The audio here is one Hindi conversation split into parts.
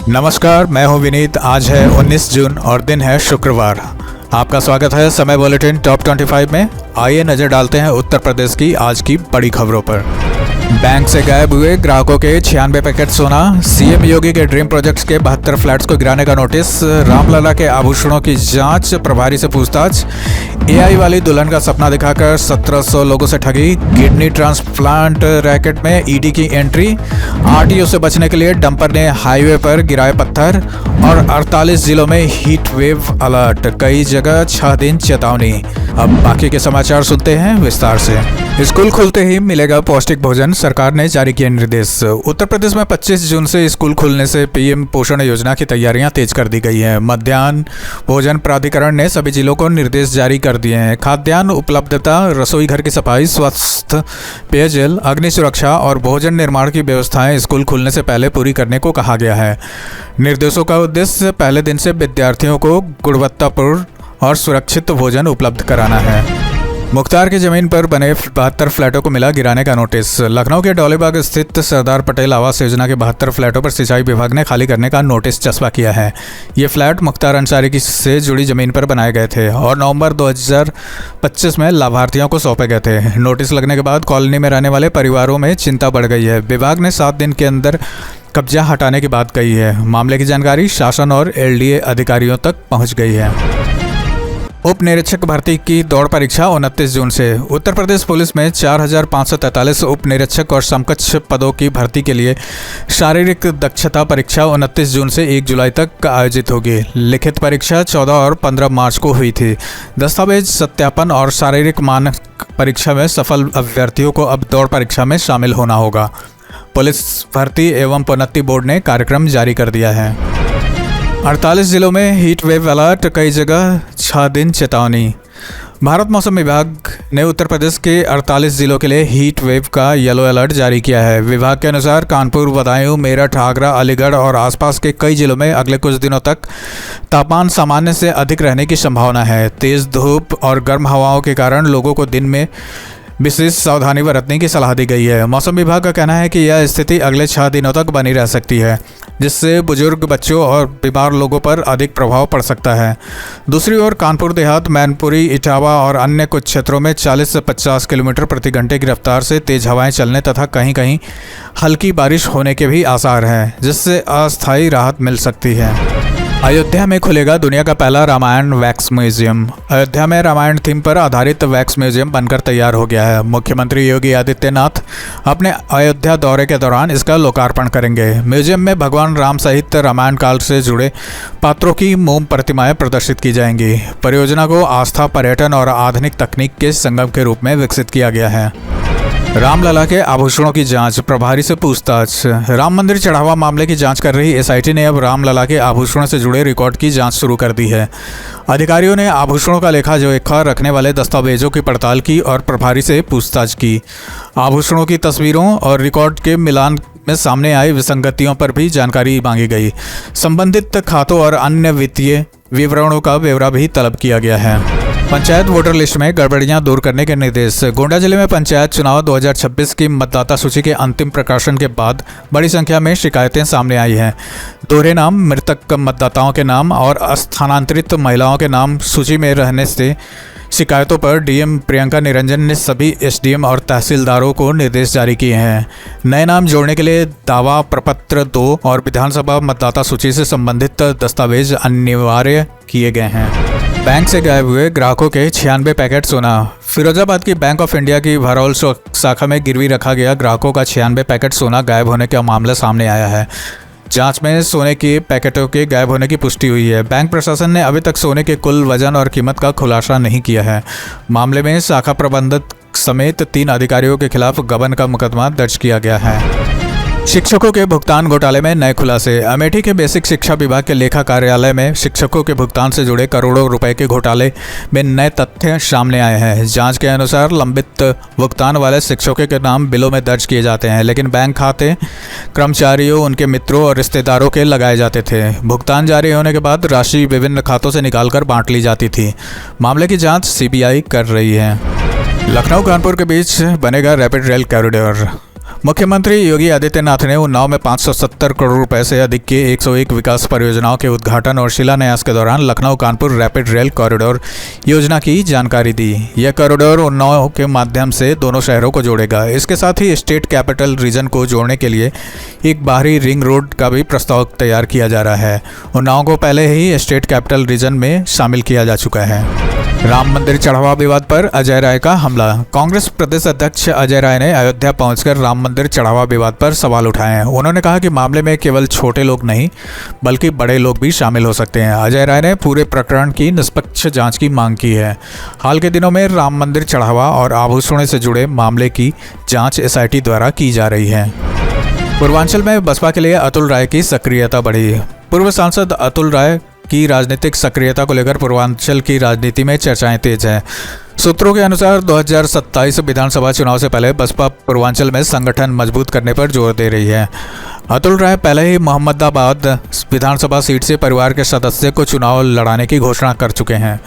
नमस्कार, मैं हूं विनीत। आज है 19 जून और दिन है शुक्रवार। आपका स्वागत है समय बुलेटिन टॉप 25 में। आइए नजर डालते हैं उत्तर प्रदेश की आज की बड़ी खबरों पर। बैंक से गायब हुए ग्राहकों के 96 पैकेट सोना, सीएम योगी के ड्रीम प्रोजेक्ट्स के 72 फ्लैट्स को गिराने का नोटिस, रामलला के आभूषणों की जांच, प्रभारी से पूछताछ, एआई वाली दुल्हन का सपना दिखाकर 1700 लोगों से ठगी, किडनी ट्रांसप्लांट रैकेट में ईडी की एंट्री, आरटीओ से बचने के लिए डंपर ने हाईवे पर गिराए पत्थर और 48 जिलों में हीट वेव अलर्ट, कई जगह 6 दिन चेतावनी। अब बाकी के समाचार सुनते हैं विस्तार से। स्कूल खुलते ही मिलेगा पौष्टिक भोजन, सरकार ने जारी किए निर्देश। उत्तर प्रदेश में 25 जून से स्कूल खुलने से पीएम पोषण योजना की तैयारियां तेज कर दी गई हैं। मध्याह्न भोजन प्राधिकरण ने सभी जिलों को निर्देश जारी कर दिए हैं। खाद्यान्न उपलब्धता, रसोई घर की सफाई, स्वस्थ पेयजल, अग्नि सुरक्षा और भोजन निर्माण की व्यवस्थाएं स्कूल खुलने से पहले पूरी करने को कहा गया है। निर्देशों का उद्देश्य पहले दिन से विद्यार्थियों को गुणवत्तापूर्ण और सुरक्षित भोजन उपलब्ध कराना है। मुख्तार की जमीन पर बने 72 फ्लैटों को मिला गिराने का नोटिस। लखनऊ के डोलेबाग स्थित सरदार पटेल आवास योजना के 72 फ्लैटों पर सिंचाई विभाग ने खाली करने का नोटिस चस्पा किया है। ये फ्लैट मुख्तार अंसारी की से जुड़ी जमीन पर बनाए गए थे और नवंबर 2025 में लाभार्थियों को सौंपे गए थे। नोटिस लगने के बाद कॉलोनी में रहने वाले परिवारों में चिंता बढ़ गई है। विभाग ने 7 दिन के अंदर कब्जा हटाने की बात कही है। मामले की जानकारी शासन और एलडीए अधिकारियों तक पहुँच गई है। उप निरीक्षक भर्ती की दौड़ परीक्षा 29 जून से। उत्तर प्रदेश पुलिस में 4543 उप निरीक्षक और समकक्ष पदों की भर्ती के लिए शारीरिक दक्षता परीक्षा 29 जून से 1 जुलाई तक आयोजित होगी। लिखित परीक्षा 14 और 15 मार्च को हुई थी। दस्तावेज सत्यापन और शारीरिक मानक परीक्षा में सफल अभ्यर्थियों को अब दौड़ परीक्षा में शामिल होना होगा। पुलिस भर्ती एवं प्रोन्नति बोर्ड ने कार्यक्रम जारी कर दिया है। 48 जिलों में हीट वेव अलर्ट, कई जगह 6 दिन चेतावनी। भारत मौसम विभाग ने उत्तर प्रदेश के 48 जिलों के लिए हीट वेव का येलो अलर्ट जारी किया है। विभाग के अनुसार कानपुर, बदायूं, मेरठ, आगरा, अलीगढ़ और आसपास के कई जिलों में अगले कुछ दिनों तक तापमान सामान्य से अधिक रहने की संभावना है। तेज़ धूप और गर्म हवाओं के कारण लोगों को दिन में विशेष सावधानी बरतने की सलाह दी गई है। मौसम विभाग का कहना है कि यह स्थिति अगले 6 दिनों तक बनी रह सकती है, जिससे बुजुर्ग, बच्चों और बीमार लोगों पर अधिक प्रभाव पड़ सकता है। दूसरी ओर कानपुर देहात, मैनपुरी, इटावा और अन्य कुछ क्षेत्रों में 40 से 50 किलोमीटर प्रति घंटे की रफ्तार से तेज हवाएं चलने तथा कहीं कहीं हल्की बारिश होने के भी आसार हैं, जिससे अस्थायी राहत मिल सकती है। अयोध्या में खुलेगा दुनिया का पहला रामायण वैक्स म्यूजियम। अयोध्या में रामायण थीम पर आधारित वैक्स म्यूजियम बनकर तैयार हो गया है। मुख्यमंत्री योगी आदित्यनाथ अपने अयोध्या दौरे के दौरान इसका लोकार्पण करेंगे। म्यूजियम में भगवान राम सहित रामायण काल से जुड़े पात्रों की मोम प्रतिमाएं प्रदर्शित की जाएंगी। परियोजना को आस्था, पर्यटन और आधुनिक तकनीक के संगम के रूप में विकसित किया गया है। रामलला के आभूषणों की जांच, प्रभारी से पूछताछ। राम मंदिर चढ़ावा मामले की जांच कर रही एसआईटी ने अब रामलला के आभूषणों से जुड़े रिकॉर्ड की जांच शुरू कर दी है। अधिकारियों ने आभूषणों का लेखा जोखा रखने वाले दस्तावेजों की पड़ताल की और प्रभारी से पूछताछ की। आभूषणों की तस्वीरों और रिकॉर्ड के मिलान में सामने आई विसंगतियों पर भी जानकारी मांगी गई। संबंधित खातों और अन्य वित्तीय विवरणों का ब्यौरा भी तलब किया गया है। पंचायत वोटर लिस्ट में गड़बड़ियां दूर करने के निर्देश। गोंडा जिले में पंचायत चुनाव 2026 की मतदाता सूची के अंतिम प्रकाशन के बाद बड़ी संख्या में शिकायतें सामने आई हैं। दोहरे नाम, मृतक मतदाताओं के नाम और स्थानांतरित महिलाओं के नाम सूची में रहने से शिकायतों पर डीएम प्रियंका निरंजन ने सभी एसडीएम और तहसीलदारों को निर्देश जारी किए हैं। नए नाम जोड़ने के लिए दावा प्रपत्र 2 और विधानसभा मतदाता सूची से संबंधित दस्तावेज अनिवार्य किए गए हैं। बैंक से गायब हुए ग्राहकों के 96 पैकेट सोना। फिरोजाबाद की बैंक ऑफ इंडिया की भरौल शाखा में गिरवी रखा गया ग्राहकों का 96 पैकेट सोना गायब होने का मामला सामने आया है। जांच में सोने के पैकेटों के गायब होने की पुष्टि हुई है। बैंक प्रशासन ने अभी तक सोने के कुल वजन और कीमत का खुलासा नहीं किया है। मामले में शाखा प्रबंधक समेत 3 अधिकारियों के खिलाफ गबन का मुकदमा दर्ज किया गया है। शिक्षकों के भुगतान घोटाले में नए खुलासे। अमेठी के बेसिक शिक्षा विभाग के लेखा कार्यालय में शिक्षकों के भुगतान से जुड़े करोड़ों रुपए के घोटाले में नए तथ्य सामने आए हैं। जांच के अनुसार लंबित भुगतान वाले शिक्षकों के नाम बिलों में दर्ज किए जाते हैं, लेकिन बैंक खाते कर्मचारियों, उनके मित्रों और रिश्तेदारों के लगाए जाते थे। भुगतान जारी होने के बाद राशि विभिन्न खातों से निकालकर बांट ली जाती थी। मामले की जाँच सीबीआई कर रही है। लखनऊ कानपुर के बीच बनेगा रैपिड रेल कॉरिडोर। मुख्यमंत्री योगी आदित्यनाथ ने उन्नाव में 570 करोड़ रुपए से अधिक के 101 विकास परियोजनाओं के उद्घाटन और शिलान्यास के दौरान Lucknow Kanpur rapid rail corridor योजना की जानकारी दी। यह कॉरिडोर उन्नाव के माध्यम से दोनों शहरों को जोड़ेगा। इसके साथ ही स्टेट कैपिटल रीजन को जोड़ने के लिए एक बाहरी रिंग रोड का भी प्रस्ताव तैयार किया जा रहा है। उन्नाव को पहले ही स्टेट कैपिटल रीजन में शामिल किया जा चुका है। राम मंदिर चढ़ावा विवाद पर अजय राय का हमला। कांग्रेस प्रदेश अध्यक्ष अजय राय ने अयोध्या पहुंचकर राम मंदिर चढ़ावा विवाद पर सवाल उठाए हैं। उन्होंने कहा कि मामले में केवल छोटे लोग नहीं बल्कि बड़े लोग भी शामिल हो सकते हैं। अजय राय ने पूरे प्रकरण की निष्पक्ष जांच की मांग की है। हाल के दिनों में राम मंदिर चढ़ावा और आभूषणों से जुड़े मामले की जाँच SIT द्वारा की जा रही है। पूर्वांचल में बसपा के लिए अतुल राय की सक्रियता बढ़ी। पूर्व सांसद अतुल राय की राजनीतिक सक्रियता को लेकर पूर्वांचल की राजनीति में चर्चाएं तेज हैं। सूत्रों के अनुसार 2027 विधानसभा चुनाव से पहले बसपा पूर्वांचल में संगठन मजबूत करने पर जोर दे रही है। अतुल राय पहले ही मोहम्मदाबाद विधानसभा सीट से परिवार के सदस्य को चुनाव लड़ाने की घोषणा कर चुके हैं।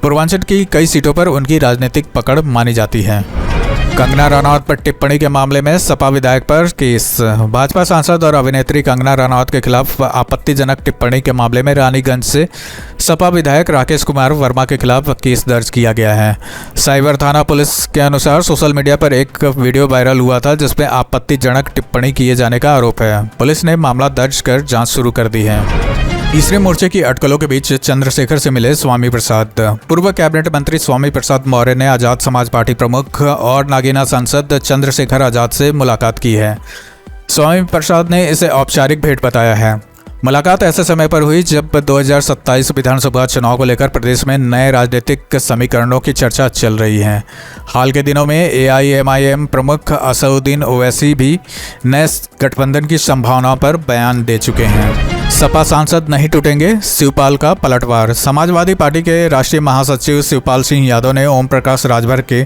पूर्वांचल की कई सीटों पर उनकी राजनीतिक पकड़ मानी जाती है। कंगना रनौत पर टिप्पणी के मामले में सपा विधायक पर केस। भाजपा सांसद और अभिनेत्री कंगना रनौत के खिलाफ आपत्तिजनक टिप्पणी के मामले में रानीगंज से सपा विधायक राकेश कुमार वर्मा के खिलाफ केस दर्ज किया गया है। साइबर थाना पुलिस के अनुसार सोशल मीडिया पर एक वीडियो वायरल हुआ था जिसमें आपत्तिजनक टिप्पणी किए जाने का आरोप है। पुलिस ने मामला दर्ज कर जाँच शुरू कर दी है। तीसरे मोर्चे की अटकलों के बीच चंद्रशेखर से मिले स्वामी प्रसाद। पूर्व कैबिनेट मंत्री स्वामी प्रसाद मौर्य ने आजाद समाज पार्टी प्रमुख और नागीना सांसद चंद्रशेखर आजाद से मुलाकात की है। स्वामी प्रसाद ने इसे औपचारिक भेंट बताया है। मुलाकात ऐसे समय पर हुई जब 2027 विधानसभा चुनाव को लेकर प्रदेश में नए राजनीतिक समीकरणों की चर्चा चल रही है। हाल के दिनों में AIMIM प्रमुख असदुद्दीन ओवैसी भी नए गठबंधन की संभावना पर बयान दे चुके हैं। सपा सांसद नहीं टूटेंगे, शिवपाल का पलटवार। समाजवादी पार्टी के राष्ट्रीय महासचिव शिवपाल सिंह यादव ने ओम प्रकाश राजभर के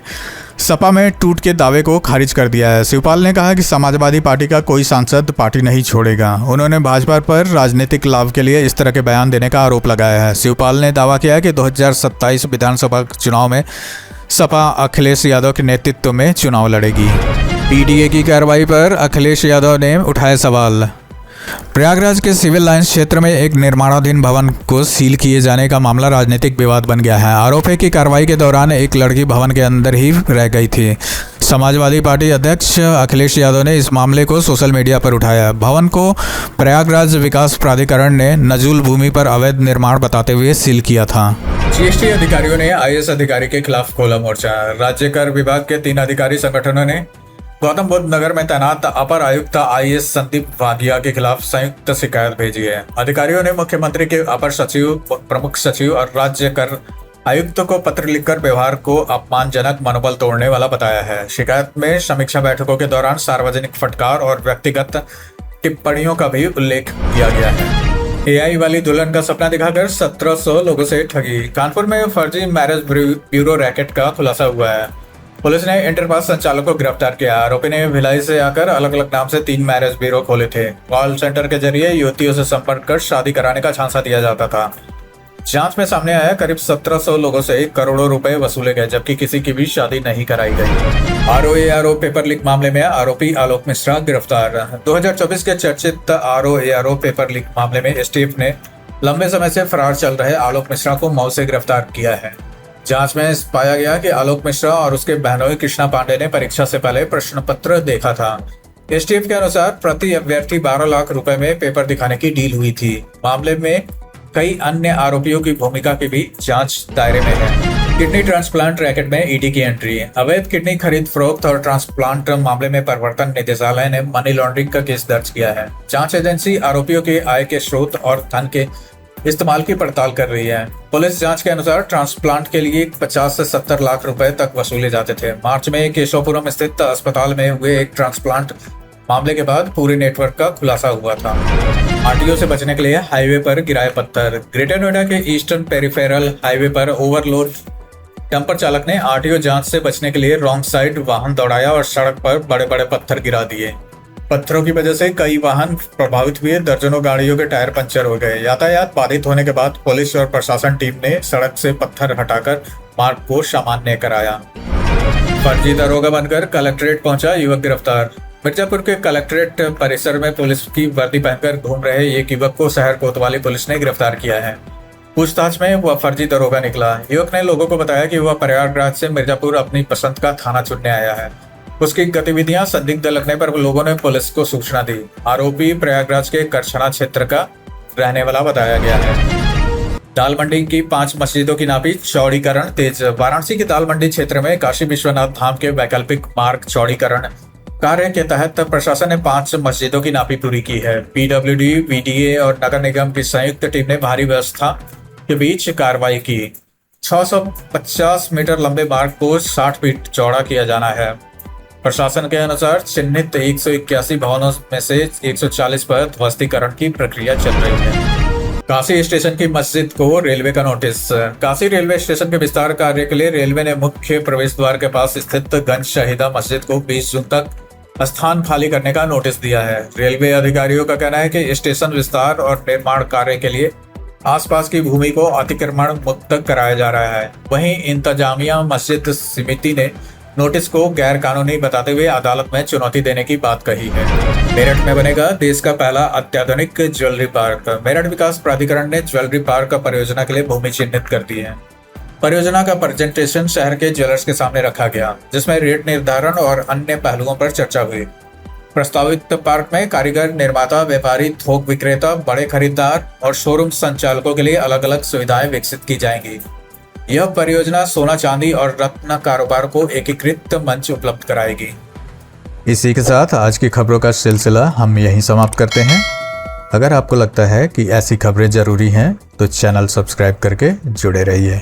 सपा में टूट के दावे को खारिज कर दिया है। शिवपाल ने कहा कि समाजवादी पार्टी का कोई सांसद पार्टी नहीं छोड़ेगा। उन्होंने भाजपा पर राजनीतिक लाभ के लिए इस तरह के बयान देने का आरोप लगाया है। शिवपाल ने दावा किया कि 2027 विधानसभा चुनाव में सपा अखिलेश यादव के नेतृत्व में चुनाव लड़ेगी। PDA की कार्रवाई पर अखिलेश यादव ने उठाए सवाल। प्रयागराज के सिविल लाइंस क्षेत्र में एक निर्माणाधीन भवन को सील किए जाने का मामला राजनीतिक विवाद बन गया है। आरोप है कि कार्रवाई के दौरान एक लड़की भवन के अंदर ही रह गई थी। समाजवादी पार्टी अध्यक्ष अखिलेश यादव ने इस मामले को सोशल मीडिया पर उठाया। भवन को प्रयागराज विकास प्राधिकरण ने नजूल भूमि पर अवैध निर्माण बताते हुए सील किया था। GST अधिकारियों ने IAS अधिकारी के खिलाफ खोला मोर्चा। राज्य कर विभाग के 3 अधिकारी संगठनों ने गौतम बुद्ध नगर में तैनात अपर आयुक्त IAS संदीप वाघिया के खिलाफ संयुक्त शिकायत भेजी है। अधिकारियों ने मुख्यमंत्री के अपर सचिव, प्रमुख सचिव और राज्य कर आयुक्त को पत्र लिखकर व्यवहार को अपमानजनक, मनोबल तोड़ने वाला बताया है। शिकायत में समीक्षा बैठकों के दौरान सार्वजनिक फटकार और व्यक्तिगत टिप्पणियों का भी उल्लेख किया गया है। AI वाली दुल्हन का सपना दिखाकर 1700 लोगों से ठगी। कानपुर में फर्जी मैरिज ब्यूरो रैकेट का खुलासा हुआ है। पुलिस ने इंटरपास संचालक को गिरफ्तार किया। आरोपी ने भिलाई से आकर अलग अलग नाम से 3 मैरिज ब्यूरो खोले थे। कॉल सेंटर के जरिए युवतियों से संपर्क कर शादी कराने का झांसा दिया जाता था। जांच में सामने आया करीब 1700 लोगों से करोड़ों रुपए वसूले गए, जबकि किसी की भी शादी नहीं कराई गई। ROARO पेपर लीक मामले में आरोपी आलोक मिश्रा गिरफ्तार। 2024 के चर्चित ROARO पेपर लीक मामले में STF ने लंबे समय से फरार चल रहे आलोक मिश्रा को मऊ से गिरफ्तार किया है। जांच में पाया गया कि आलोक मिश्रा और उसके बहनोई कृष्णा पांडे ने परीक्षा से पहले प्रश्न पत्र देखा था। STF के अनुसार प्रति अभ्यर्थी 12 लाख रुपए में पेपर दिखाने की डील हुई थी। मामले में कई अन्य आरोपियों की भूमिका की भी जांच दायरे में है। किडनी ट्रांसप्लांट रैकेट में ED की एंट्री। अवैध किडनी खरीद फरोख्त और ट्रांसप्लांट मामले में प्रवर्तन निदेशालय ने मनी लॉन्ड्रिंग का केस दर्ज किया है। जांच एजेंसी आरोपियों के आय के स्रोत और धन के इस्तेमाल की पड़ताल कर रही है। पुलिस जांच के अनुसार ट्रांसप्लांट के लिए 50 से 70 लाख रुपए तक वसूले जाते थे। मार्च में केशवपुरम स्थित अस्पताल में हुए एक ट्रांसप्लांट मामले के बाद पूरे नेटवर्क का खुलासा हुआ था। RTO से बचने के लिए हाईवे पर गिराए पत्थर। ग्रेटर नोएडा के ईस्टर्न पेरिफेरल हाईवे पर ओवरलोड डंपर चालक ने RTO जांच से बचने के लिए रॉन्ग साइड वाहन दौड़ाया और सड़क पर बड़े बड़े पत्थर गिरा दिए। पत्थरों की वजह से कई वाहन प्रभावित हुए। दर्जनों गाड़ियों के टायर पंचर हो गए। यातायात बाधित होने के बाद पुलिस और प्रशासन टीम ने सड़क से पत्थर हटाकर मार्ग को सामान्य कराया। फर्जी दरोगा बनकर कलेक्ट्रेट पहुंचा युवक गिरफ्तार। मिर्जापुर के कलेक्ट्रेट परिसर में पुलिस की वर्दी पहनकर घूम रहे एक युवक को शहर कोतवाली पुलिस ने गिरफ्तार किया है। पूछताछ में वह फर्जी दरोगा निकला। युवक ने लोगों को बताया कि वह प्रयागराज से मिर्जापुर अपनी पसंद का थाना चुनने आया है। उसकी गतिविधियां संदिग्ध लगने पर लोगों ने पुलिस को सूचना दी। आरोपी प्रयागराज के करछना क्षेत्र का रहने वाला बताया गया है। दाल मंडी की 5 मस्जिदों की नापी चौड़ीकरण तेज। वाराणसी के दाल मंडी क्षेत्र में काशी विश्वनाथ धाम के वैकल्पिक मार्ग चौड़ीकरण कार्य के तहत प्रशासन ने 5 मस्जिदों की नापी पूरी की है। पीडब्ल्यूडी, वीडीए और नगर निगम की संयुक्त टीम ने भारी व्यवस्था के बीच कार्रवाई की। 650 मीटर लंबे मार्ग को 60 फीट चौड़ा किया जाना है। प्रशासन के अनुसार चिन्हित 181 भवनों में से 140 पर ध्वस्तीकरण की प्रक्रिया चल रही है। काशी स्टेशन की मस्जिद को रेलवे का नोटिस। काशी रेलवे स्टेशन के विस्तार कार्य के लिए रेलवे ने मुख्य प्रवेश द्वार के पास स्थित गंज शहीदा मस्जिद को 20 जून तक स्थान खाली करने का नोटिस दिया है। रेलवे अधिकारियों का कहना है कि स्टेशन विस्तार और निर्माण कार्य के लिए आसपास की भूमि को अतिक्रमण मुक्त कराया जा रहा है। वहीं इंतजामिया मस्जिद समिति ने नोटिस को गैर कानूनी बताते हुए अदालत में चुनौती देने की बात कही है। मेरठ में बनेगा देश का पहला अत्याधुनिक ज्वेलरी पार्क। मेरठ विकास प्राधिकरण ने ज्वेलरी पार्क का परियोजना के लिए भूमि चिन्हित कर दी है। परियोजना का प्रेजेंटेशन शहर के ज्वेलर्स के सामने रखा गया, जिसमें रेट निर्धारण और अन्य पहलुओं पर चर्चा हुई। प्रस्तावित पार्क में कारीगर, निर्माता, व्यापारी, थोक विक्रेता, बड़े खरीदार और शोरूम संचालकों के लिए अलग अलग सुविधाएं विकसित की जाएंगी। यह परियोजना सोना, चांदी और रत्न कारोबार को एकीकृत मंच उपलब्ध कराएगी। इसी के साथ आज की खबरों का सिलसिला हम यहीं समाप्त करते हैं। अगर आपको लगता है कि ऐसी खबरें जरूरी हैं तो चैनल सब्सक्राइब करके जुड़े रहिए।